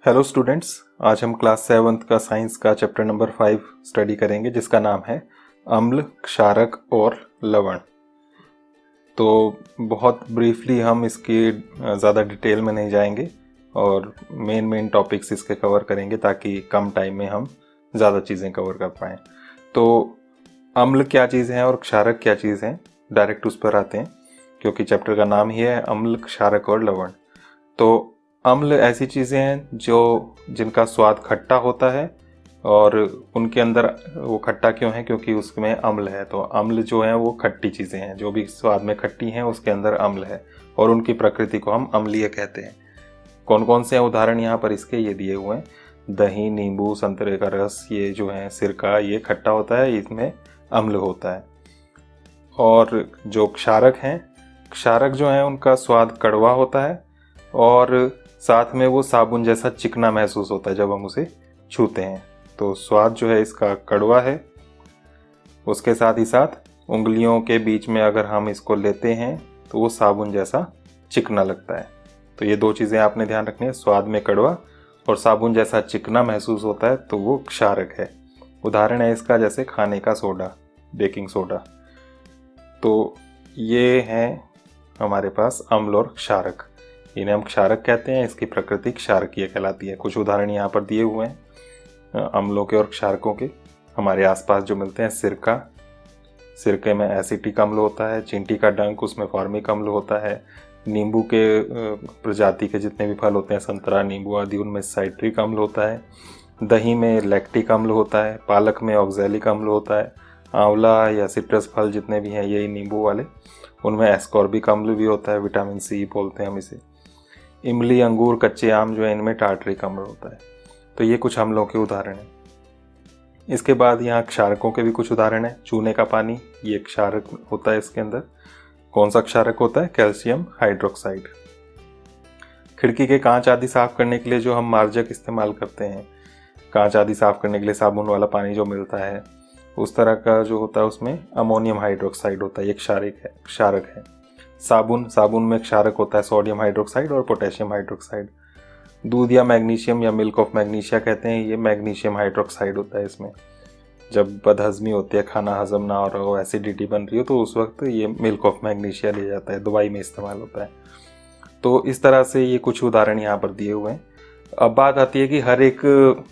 Hello students, आज हम class 7th का साइंस का चैप्टर नंबर 5 स्टडी करेंगे जिसका नाम है अम्ल, क्षारक और लवण। तो बहुत ब्रीफली हम इसकी ज़्यादा डिटेल में नहीं जाएंगे और मेन टॉपिक्स इसके कवर करेंगे ताकि कम टाइम में हम ज़्यादा चीज़ें कवर कर पाएँ। तो अम्ल क्या चीज़ है और क्षारक क्या चीज़ है, डायरेक्ट उस पर आते हैं क्योंकि चैप्टर का नाम ही है अम्ल, क्षारक और लवण। तो अम्ल ऐसी चीज़ें हैं जिनका स्वाद खट्टा होता है और उनके अंदर वो खट्टा क्यों है, क्योंकि उसमें अम्ल है। तो अम्ल जो है वो खट्टी चीज़ें हैं, जो भी स्वाद में खट्टी हैं उसके अंदर अम्ल है और उनकी प्रकृति को हम अम्लीय कहते हैं। कौन कौन से उदाहरण यहाँ पर इसके ये दिए हुए हैं। दही, नींबू, संतरे का रस, ये जो है सिरका, ये खट्टा होता है, इसमें अम्ल होता है। और जो क्षारक हैं, क्षारक जो है उनका स्वाद कड़वा होता है और साथ में वो साबुन जैसा चिकना महसूस होता है जब हम उसे छूते हैं। तो स्वाद जो है इसका कड़वा है। उसके साथ ही साथ उंगलियों के बीच में अगर हम इसको लेते हैं तो वो साबुन जैसा चिकना लगता है। तो ये दो चीज़ें आपने ध्यान रखनी है, स्वाद में कड़वा और साबुन जैसा चिकना महसूस होता है, तो वो क्षारक है। उदाहरण है इसका जैसे खाने का सोडा, बेकिंग सोडा। तो ये है हमारे पास अम्ल और क्षारक। इन्हें हम क्षारक कहते हैं, इसकी प्रकृति क्षारकीय कहलाती है। कुछ उदाहरण यहाँ पर दिए हुए हैं अम्लों के और क्षारकों के। हमारे आसपास जो मिलते हैं सिरका, सिरके में एसिटिक अम्ल होता है। चींटी का डंक, उसमें फॉर्मिक अम्ल होता है। नींबू के प्रजाति के जितने भी फल होते हैं, संतरा, नींबू आदि, उनमें साइट्रिक अम्ल होता है। दही में लैक्टिक अम्ल होता है। पालक में ऑक्सैलिक अम्ल होता है। आंवला या सिट्रस फल जितने भी हैं यही नींबू वाले, उनमें एस्कॉर्बिक अम्ल भी होता है, विटामिन सी बोलते हैं हम इसे। इमली, अंगूर, कच्चे आम जो है इनमें टार्टरिक अम्ल होता है। तो ये कुछ अम्लों के उदाहरण हैं। इसके बाद यहाँ क्षारकों के भी कुछ उदाहरण हैं। चूने का पानी, ये क्षारक होता है। इसके अंदर कौन सा क्षारक होता है? Calcium hydroxide. खिड़की के कांच आदि साफ करने के लिए जो हम मार्जक इस्तेमाल करते हैं, कांच आदि साफ करने के लिए साबुन वाला पानी जो मिलता है, उस तरह का जो होता है उसमें अमोनियम हाइड्रोक्साइड होता है, ये क्षारक है। साबुन में क्षारक होता है सोडियम हाइड्रोक्साइड और पोटेशियम हाइड्रोक्साइड। दूध या मैग्नीशियम या मिल्क ऑफ मैग्नीशिया कहते हैं, ये मैग्नीशियम हाइड्रोक्साइड होता है। इसमें जब बदहजमी होती है, खाना हजम ना हो रहा हो, एसिडिटी बन रही हो, तो उस वक्त ये मिल्क ऑफ मैग्नीशिया लिया जाता है, दवाई में इस्तेमाल होता है। तो इस तरह से ये कुछ उदाहरण यहाँ पर दिए हुए हैं। अब बात आती है कि हर एक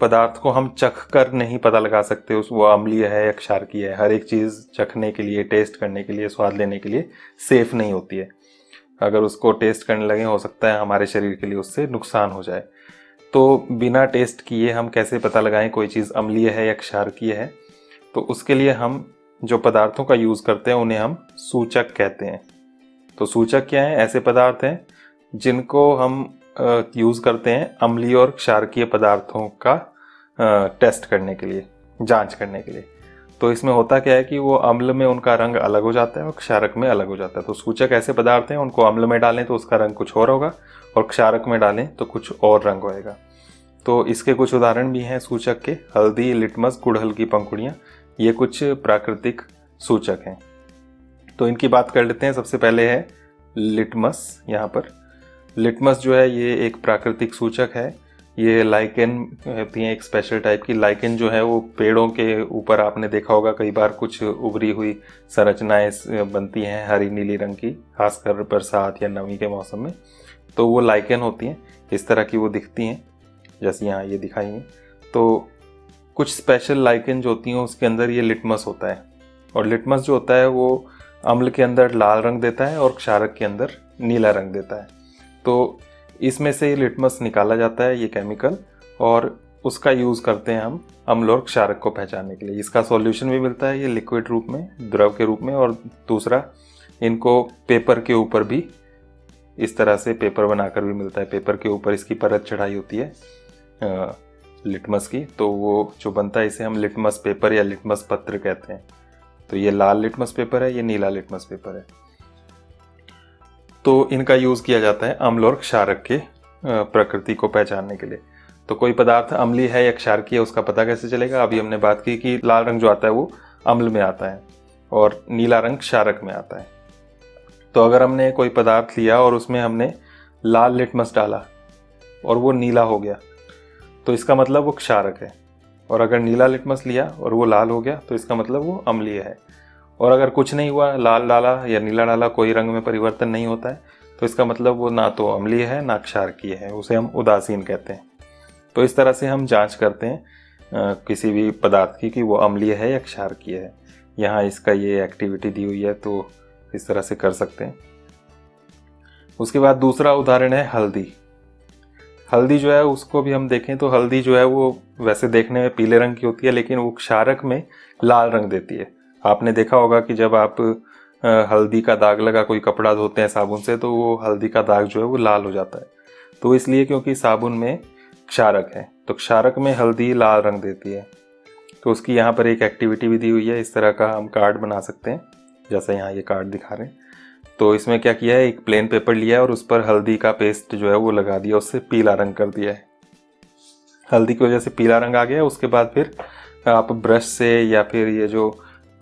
पदार्थ को हम चख कर नहीं पता लगा सकते उस वो अम्लीय है या क्षारकीय है। हर एक चीज़ चखने के लिए, टेस्ट करने के लिए, स्वाद लेने के लिए सेफ नहीं होती है। अगर उसको टेस्ट करने लगे, हो सकता है हमारे शरीर के लिए उससे नुकसान हो जाए। तो बिना टेस्ट किए हम कैसे पता लगाएं कोई चीज़ अम्लीय है या क्षारकीय है? तो उसके लिए हम जो पदार्थों का यूज़ करते हैं उन्हें हम सूचक कहते हैं। तो सूचक क्या है? ऐसे पदार्थ हैं जिनको हम यूज़ करते हैं अम्लीय और क्षारकीय पदार्थों का टेस्ट करने के लिए, जांच करने के लिए। तो इसमें होता क्या है कि वो अम्ल में उनका रंग अलग हो जाता है और क्षारक में अलग हो जाता है। तो सूचक ऐसे पदार्थ हैं, उनको अम्ल में डालें तो उसका रंग कुछ और होगा और क्षारक में डालें तो कुछ और रंग होएगा। तो इसके कुछ उदाहरण भी हैं सूचक के। हल्दी, लिटमस, गुड़हल की पंखुड़ियाँ, ये कुछ प्राकृतिक सूचक हैं। तो इनकी बात कर लेते हैं। सबसे पहले है लिटमस। यहाँ पर लिटमस जो है ये एक प्राकृतिक सूचक है। ये लाइकेन होती है, एक स्पेशल टाइप की लाइकेन जो है वो पेड़ों के ऊपर आपने देखा होगा कई बार कुछ उभरी हुई संरचनाएं बनती हैं हरी नीली रंग की, खासकर बरसात या नमी के मौसम में। तो वो लाइकेन होती हैं, इस तरह की वो दिखती हैं जैसे यहाँ ये दिखाई हैं। तो कुछ स्पेशल लाइकेन जो होती हैं उसके अंदर ये लिटमस होता है। और लिटमस जो होता है वो अम्ल के अंदर लाल रंग देता है और क्षारक के अंदर नीला रंग देता है। तो इसमें से लिटमस निकाला जाता है, ये केमिकल, और उसका यूज़ करते हैं हम अम्ल और क्षारक को पहचानने के लिए। इसका सॉल्यूशन भी मिलता है, ये लिक्विड रूप में, द्रव के रूप में। और दूसरा, इनको पेपर के ऊपर भी इस तरह से पेपर बनाकर भी मिलता है। पेपर के ऊपर इसकी परत चढ़ाई होती है लिटमस की, तो वो जो बनता है इसे हम लिटमस पेपर या लिटमस पत्र कहते हैं। तो ये लाल लिटमस पेपर है, ये नीला लिटमस पेपर है। तो इनका यूज़ किया जाता है अम्ल और क्षारक के प्रकृति को पहचानने के लिए। तो कोई पदार्थ अम्लीय है या क्षारकीय है उसका पता कैसे चलेगा? अभी हमने बात की कि लाल रंग जो आता है वो अम्ल में आता है और नीला रंग क्षारक में आता है। तो अगर हमने कोई पदार्थ लिया और उसमें हमने लाल लिटमस डाला और वो नीला हो गया, तो इसका मतलब वो क्षारक है। और अगर नीला लिटमस लिया और वो लाल हो गया तो इसका मतलब वो अम्लीय है। और अगर कुछ नहीं हुआ, लाल डाला या नीला डाला, कोई रंग में परिवर्तन नहीं होता है, तो इसका मतलब वो ना तो अम्लीय है ना क्षारकीय है, उसे हम उदासीन कहते हैं। तो इस तरह से हम जांच करते हैं किसी भी पदार्थ की कि वो अम्लीय है या क्षारकीय है। यहाँ इसका ये एक्टिविटी दी हुई है, तो इस तरह से कर सकते हैं। उसके बाद दूसरा उदाहरण है हल्दी। हल्दी जो है उसको भी हम देखें तो हल्दी जो है वो वैसे देखने में पीले रंग की होती है, लेकिन वो क्षारक में लाल रंग देती है। आपने देखा होगा कि जब आप हल्दी का दाग लगा कोई कपड़ा धोते हैं साबुन से, तो वो हल्दी का दाग जो है वो लाल हो जाता है। तो इसलिए क्योंकि साबुन में क्षारक है, तो क्षारक में हल्दी लाल रंग देती है। तो उसकी यहाँ पर एक एक्टिविटी भी दी हुई है। इस तरह का हम कार्ड बना सकते हैं, जैसा यहाँ ये कार्ड दिखा रहे हैं। तो इसमें क्या किया है, एक प्लेन पेपर लिया है और उस पर हल्दी का पेस्ट जो है वो लगा दिया, उससे पीला रंग कर दिया है। हल्दी की वजह से पीला रंग आ गया। उसके बाद फिर आप ब्रश से या फिर ये जो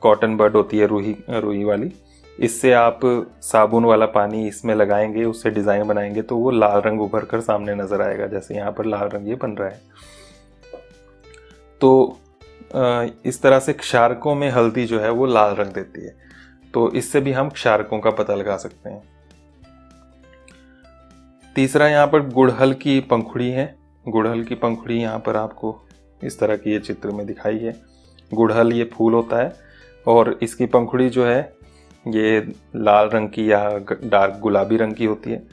कॉटन बड होती है रुई वाली, इससे आप साबुन वाला पानी इसमें लगाएंगे, उससे डिज़ाइन बनाएंगे, तो वो लाल रंग उभर कर सामने नज़र आएगा, जैसे यहाँ पर लाल रंग ये बन रहा है। तो इस तरह से क्षारकों में हल्दी जो है वो लाल रंग देती है। तो इससे भी हम क्षारकों का पता लगा सकते हैं। तीसरा यहाँ पर गुड़हल की पंखुड़ी है। गुड़हल की पंखुड़ी यहाँ पर आपको इस तरह की ये चित्र में दिखाई है। गुड़हल ये फूल होता है और इसकी पंखुड़ी जो है ये लाल रंग की या डार्क गुलाबी रंग की होती है।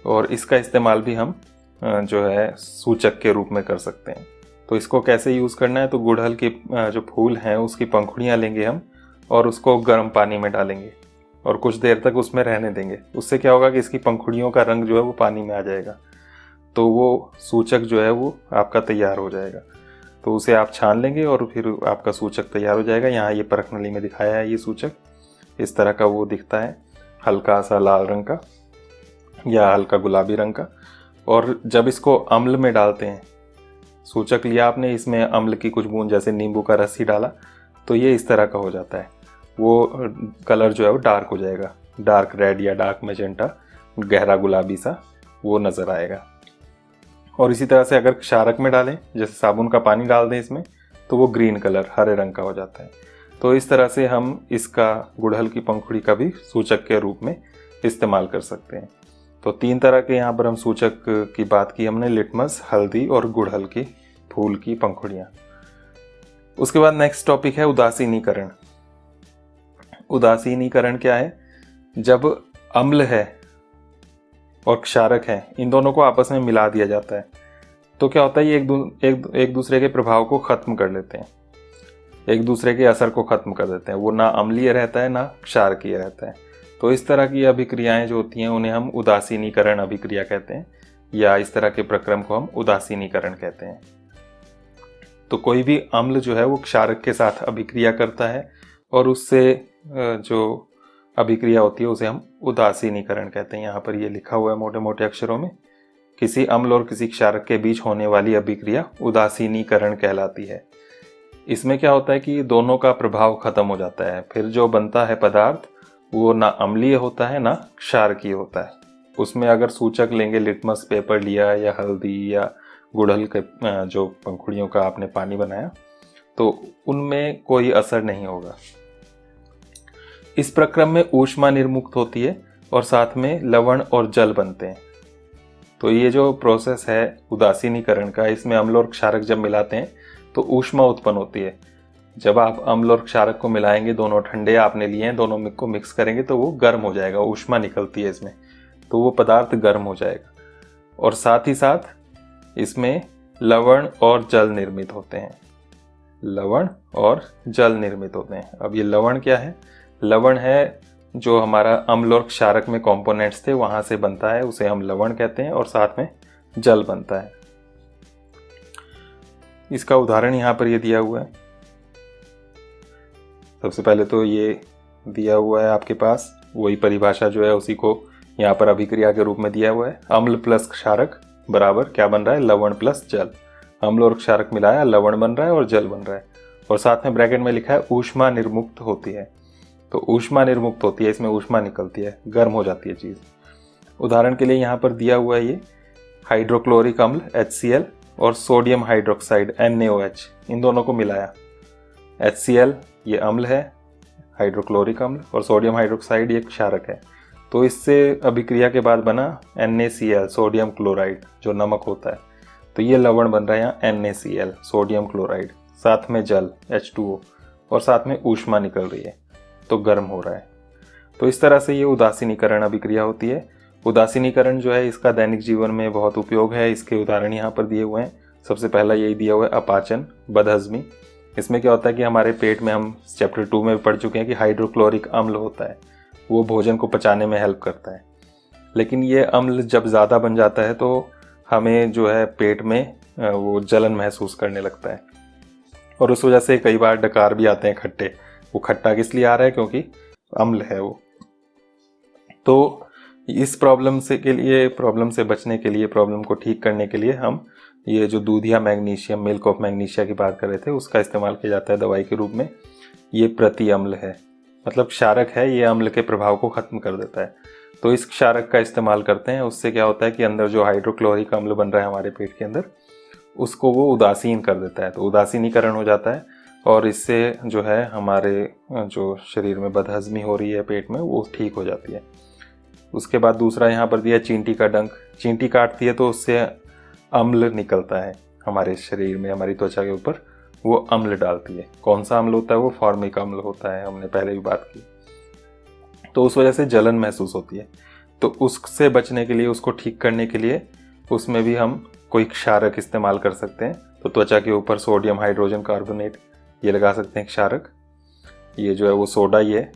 और इसका इस्तेमाल भी हम जो है सूचक के रूप में कर सकते हैं। तो इसको कैसे यूज़ करना है, तो गुड़हल के जो फूल हैं उसकी पंखुड़ियाँ लेंगे हम और उसको गर्म पानी में डालेंगे और कुछ देर तक उसमें रहने देंगे। उससे क्या होगा कि इसकी पंखुड़ियों का रंग जो है वो पानी में आ जाएगा, तो वो सूचक जो है वो आपका तैयार हो जाएगा। तो उसे आप छान लेंगे और फिर आपका सूचक तैयार हो जाएगा। यहाँ ये परख नली में दिखाया है, ये सूचक इस तरह का वो दिखता है, हल्का सा लाल रंग का या हल्का गुलाबी रंग का। और जब इसको अम्ल में डालते हैं, सूचक लिया आपने, इसमें अम्ल की कुछ बूंद जैसे नींबू का रस ही डाला, तो ये इस तरह का हो जाता है। वो कलर जो है वो डार्क हो जाएगा, डार्क रेड या डार्क मैजेंटा, गहरा गुलाबी सा वो नज़र आएगा। और इसी तरह से अगर क्षारक में डालें, जैसे साबुन का पानी डाल दें इसमें, तो वो ग्रीन कलर हरे रंग का हो जाता है। तो इस तरह से हम इसका गुड़हल की पंखुड़ी का भी सूचक के रूप में इस्तेमाल कर सकते हैं। तो 3 तरह के यहाँ पर हम सूचक की बात की हमने, लिटमस, हल्दी और गुड़हल की फूल की पंखुड़ियाँ। उसके बाद नेक्स्ट टॉपिक है उदासीनीकरण। उदासीनीकरण क्या है, जब अम्ल है और क्षारक है, इन दोनों को आपस में मिला दिया जाता है, तो क्या होता है, ये एक दूसरे के प्रभाव को ख़त्म कर लेते हैं, एक दूसरे के असर को ख़त्म कर देते हैं। वो ना अम्लीय रहता है ना क्षारकीय रहता है। तो इस तरह की अभिक्रियाएं जो होती हैं उन्हें हम उदासीनीकरण अभिक्रिया कहते हैं, या इस तरह के प्रक्रम को हम उदासीनीकरण कहते हैं। तो कोई भी अम्ल जो है वो क्षारक के साथ अभिक्रिया करता है और उससे जो अभिक्रिया होती है उसे हम उदासीनीकरण कहते हैं। यहाँ पर ये लिखा हुआ है मोटे मोटे अक्षरों में, किसी अम्ल और किसी क्षारक के बीच होने वाली अभिक्रिया उदासीनीकरण कहलाती है। इसमें क्या होता है कि दोनों का प्रभाव खत्म हो जाता है, फिर जो बनता है पदार्थ वो ना अम्लीय होता है ना क्षारकीय होता है। उसमें अगर सूचक लेंगे, लिटमस पेपर लिया या हल्दी या गुड़हल के जो पंखुड़ियों का आपने पानी बनाया, तो उनमें कोई असर नहीं होगा। इस प्रक्रम में ऊष्मा निर्मुक्त होती है और साथ में लवण और जल बनते हैं। तो ये जो प्रोसेस है उदासीनीकरण का, इसमें अम्ल और क्षारक जब मिलाते हैं तो ऊष्मा उत्पन्न होती है। जब आप अम्ल और क्षारक को मिलाएंगे, दोनों ठंडे आपने लिए हैं, दोनों को मिक्स करेंगे तो वो गर्म हो जाएगा, ऊष्मा निकलती है इसमें, तो वो पदार्थ गर्म हो जाएगा। और साथ ही साथ इसमें लवण और जल निर्मित होते हैं, लवण और जल निर्मित होते हैं। अब ये लवण क्या है, लवण है जो हमारा अम्ल और क्षारक में कंपोनेंट्स थे वहां से बनता है, उसे हम लवण कहते हैं, और साथ में जल बनता है। इसका उदाहरण यहाँ पर ये दिया हुआ है। सबसे पहले तो ये दिया हुआ है आपके पास, वही परिभाषा जो है उसी को यहाँ पर अभिक्रिया के रूप में दिया हुआ है। अम्ल प्लस क्षारक बराबर क्या बन रहा है, लवण प्लस जल। अम्ल और क्षारक मिलाया, लवण बन रहा है और जल बन रहा है। और साथ में ब्रैकेट में लिखा है ऊष्मा निर्मुक्त होती है। तो ऊष्मा निर्मुक्त होती है, इसमें ऊष्मा निकलती है, गर्म हो जाती है चीज़। उदाहरण के लिए यहाँ पर दिया हुआ है ये हाइड्रोक्लोरिक अम्ल HCl और सोडियम हाइड्रोक्साइड NaOH, इन दोनों को मिलाया। HCl ये अम्ल है, हाइड्रोक्लोरिक अम्ल, और सोडियम हाइड्रोक्साइड ये क्षारक है। तो इससे अभिक्रिया के बाद बना NaCl, सोडियम क्लोराइड, जो नमक होता है। तो ये लवण बन रहा है यहाँ NaCl, सोडियम क्लोराइड, साथ में जल H2O, और साथ में ऊष्मा निकल रही है, तो गर्म हो रहा है। तो इस तरह से ये उदासीनीकरण अभिक्रिया होती है। उदासीनीकरण जो है इसका दैनिक जीवन में बहुत उपयोग है। इसके उदाहरण यहाँ पर दिए हुए हैं। सबसे पहला यही दिया हुआ है अपाचन, बदहजमी। इसमें क्या होता है कि हमारे पेट में, हम चैप्टर 2 में पढ़ चुके हैं कि हाइड्रोक्लोरिक अम्ल होता है, वो भोजन को पचाने में हेल्प करता है। लेकिन ये अम्ल जब ज़्यादा बन जाता है तो हमें जो है पेट में वो जलन महसूस करने लगता है, और उस वजह से कई बार डकार भी आते हैं खट्टे। वो खट्टा किस लिए आ रहा है? क्योंकि अम्ल है वो। तो इस प्रॉब्लम से बचने के लिए, प्रॉब्लम को ठीक करने के लिए हम ये जो दूध या मैग्नीशियम, मिल्क ऑफ मैग्नीशिया की बात कर रहे थे, उसका इस्तेमाल किया जाता है दवाई के रूप में। ये प्रति अम्ल है, मतलब क्षारक है, ये अम्ल के प्रभाव को खत्म कर देता है। तो इस क्षारक का इस्तेमाल करते हैं। उससे क्या होता है कि अंदर जो हाइड्रोक्लोरिक अम्ल बन रहा है हमारे पेट के अंदर, उसको वो उदासीन कर देता है। तो उदासीनीकरण हो जाता है, और इससे जो है हमारे जो शरीर में बदहजमी हो रही है पेट में, वो ठीक हो जाती है। उसके बाद दूसरा यहाँ पर दिया चींटी का डंक। चींटी काटती है तो उससे अम्ल निकलता है हमारे शरीर में, हमारी त्वचा के ऊपर वो अम्ल डालती है। कौन सा अम्ल होता है? वो फॉर्मिक अम्ल होता है, हमने पहले भी बात की। तो उस वजह से जलन महसूस होती है। तो उससे बचने के लिए, उसको ठीक करने के लिए, उसमें भी हम कोई क्षारक इस्तेमाल कर सकते हैं। तो त्वचा के ऊपर सोडियम हाइड्रोजन कार्बोनेट ये लगा सकते हैं क्षारक। ये जो है वो सोडा, ये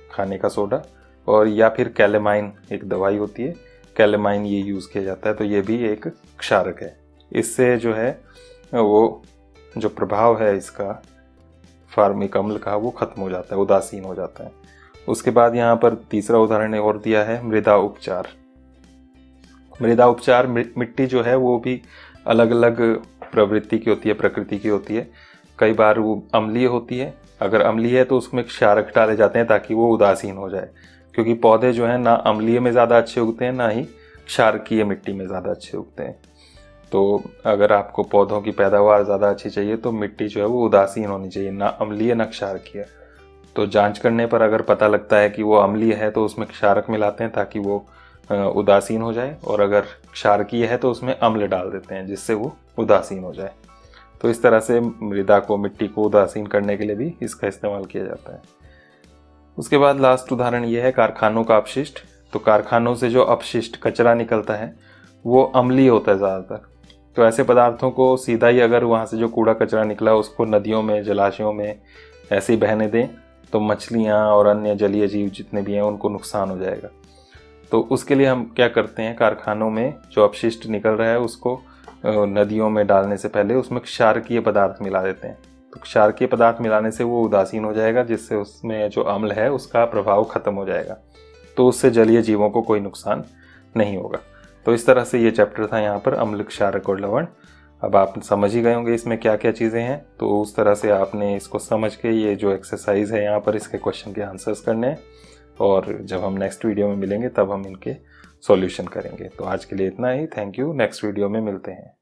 खाने का सोडा, और या फिर कैलेमाइन एक दवाई होती है, कैलेमाइन ये यूज़ किया जाता है। तो ये भी एक क्षारक है। इससे जो है वो जो प्रभाव है इसका फॉर्मिक अम्ल का, वो खत्म हो जाता है, उदासीन हो जाता है। उसके बाद यहाँ पर तीसरा उदाहरण और दिया है मृदा उपचार। मृदा उपचार, मिट्टी जो है वो भी अलग अलग प्रवृत्ति की होती है, प्रकृति की होती है। कई बार वो अम्लीय होती है। अगर अम्लीय है तो उसमें क्षारक डाले जाते हैं ताकि वो उदासीन हो जाए, क्योंकि पौधे जो हैं ना अम्लीय में ज़्यादा अच्छे उगते हैं, ना ही क्षारकीय मिट्टी में ज़्यादा अच्छे उगते हैं। तो अगर आपको पौधों की पैदावार ज़्यादा अच्छी चाहिए तो मिट्टी जो है वो उदासीन होनी चाहिए, ना अम्लीय ना क्षारकीय। तो जांच करने पर अगर पता लगता है कि वो अम्लीय है तो उसमें क्षारक मिलाते हैं ताकि वो उदासीन हो जाए, और अगर क्षारकीय है तो उसमें अम्ल डाल देते हैं जिससे वो उदासीन हो जाए। तो इस तरह से मृदा को, मिट्टी को उदासीन करने के लिए भी इसका इस्तेमाल किया जाता है। उसके बाद लास्ट उदाहरण ये है कारखानों का अपशिष्ट। तो कारखानों से जो अपशिष्ट कचरा निकलता है वो अम्लीय होता है ज़्यादातर। तो ऐसे पदार्थों को सीधा ही, अगर वहाँ से जो कूड़ा कचरा निकला उसको नदियों में, जलाशयों में ऐसे ही बहने दें तो मछलियाँ और अन्य जलीय जीव जितने भी हैं उनको नुकसान हो जाएगा। तो उसके लिए हम क्या करते हैं, कारखानों में जो अपशिष्ट निकल रहा है उसको नदियों में डालने से पहले उसमें क्षारकीय पदार्थ मिला देते हैं। तो क्षारकीय पदार्थ मिलाने से वो उदासीन हो जाएगा, जिससे उसमें जो अम्ल है उसका प्रभाव खत्म हो जाएगा। तो उससे जलीय जीवों को कोई नुकसान नहीं होगा। तो इस तरह से ये चैप्टर था यहाँ पर, अम्ल, क्षारक और लवण। अब आप समझ ही गए होंगे इसमें क्या क्या चीज़ें हैं। तो उस तरह से आपने इसको समझ के ये जो एक्सरसाइज है यहाँ पर, इसके क्वेश्चन के आंसर्स करने हैं, और जब हम नेक्स्ट वीडियो में मिलेंगे तब हम इनके सॉल्यूशन करेंगे। तो आज के लिए इतना ही। Thank you. नेक्स्ट वीडियो में मिलते हैं।